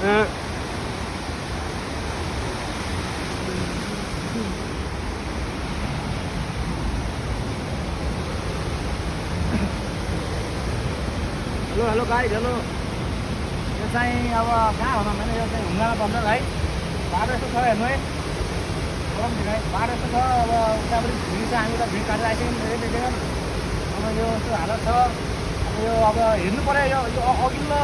Hello guys, hello. यो चाहिँ अब कहाँ भनौँ भने यो चाहिँ हुँगामा पर्छ है। बाटो यस्तो छ हेर्नु है, बाटो यस्तो छ। अब उतापट्टि भिड छ, हामी त भिड काटेर आइसक्यौँ धेरै। अब यो यस्तो हालत छ। अब यो अब हेर्नु पऱ्यो, यो अघिल्लो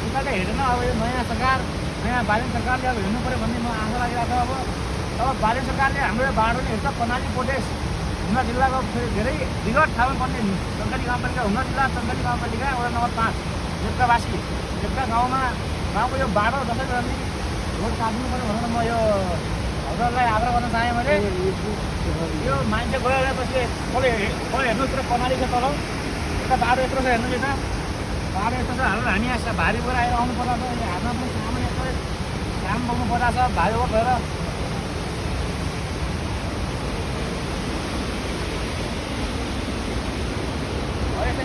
उताले हेरेन। अब यो नयाँ सरकार, नयाँ बालिन सरकारले अब हेर्नु पऱ्यो भन्ने म आशा लागिरहेको छ। अब बालिन सरकारले हाम्रो यो बाटो नै हेर्छ। कर्णाली प्रदेश हुम्ला जिल्लाको धेरै विगत ठाउँमा पर्ने चङ्कली गाउँपालिका, हुम्ला जिल्ला चङ्कली गाउँपालिका वडा नम्बर 5 लेप्चावासी लेप्चा गाउँको यो बाटो जसरी पनि रोड काट्नु पऱ्यो भनेर म यो हजुरलाई आग्रह गर्न चाहेँ मैले। यो मान्छे गयो पछि तल हेर्नु, पुरा कर्णाली छ तल। यता बाटो यत्रो छ हेर्नु, यता बाटो यस्तो छ। हाम्रो हामी यहाँ भारी बोकेर आएर आउनु पर्दा त हातमा पनि सामान यत्रो काम बोक्नु पर्दा छ, भारी बोक भएर।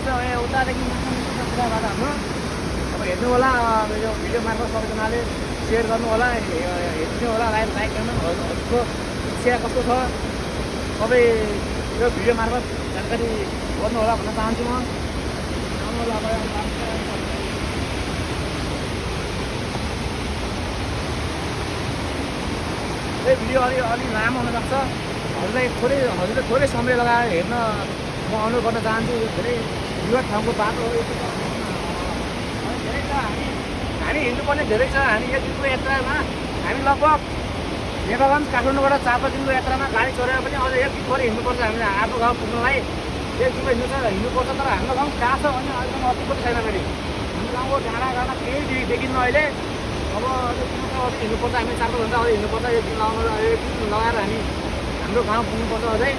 उतादेखि कुरा हाम्रो अब हेर्नु होला। यो भिडियो मार्फत सबैजनाले सेयर गर्नु होला, हेर्नु होला, लाइक गर्नु। हजुरको इच्छा कस्तो छ सबै यो भिडियो मार्फत जानकारी गर्नु होला भन्न चाहन्छु म। आउनु होला। यो भिडियो अलि लामो हुनसक्छ। हजुरले थोरै समय लगाएर हेर्न म अनुरोध गर्न चाहन्छु। यो धेरै विगत ठाउँको बाटो हो। धेरै छ, हामी हिँड्नुपर्ने धेरै छ। हामी 1 दिनको यात्रामा हामी लगभग नेपालगञ्ज काठमाडौँबाट 4-5 दिनको यात्रामा गाडी चढेर पनि अझ 1 दिनभरि हिँड्नुपर्छ। हामीले आफ्नो गाउँ पुग्नलाई 1 दिनको हिँड्नुपर्छ। तर हाम्रो गाउँ कहाँ छ भने अहिलेसम्म अति पनि छैन। फेरि हाम्रो गाउँको डाँडा केही देखिन्न अहिले। अब अझै हिँड्नुपर्छ। हामी 4-5 घन्टा अझै हिँड्नुपर्छ। 1 दिन लगाएर हामी हाम्रो गाउँ पुग्नुपर्छ अझै।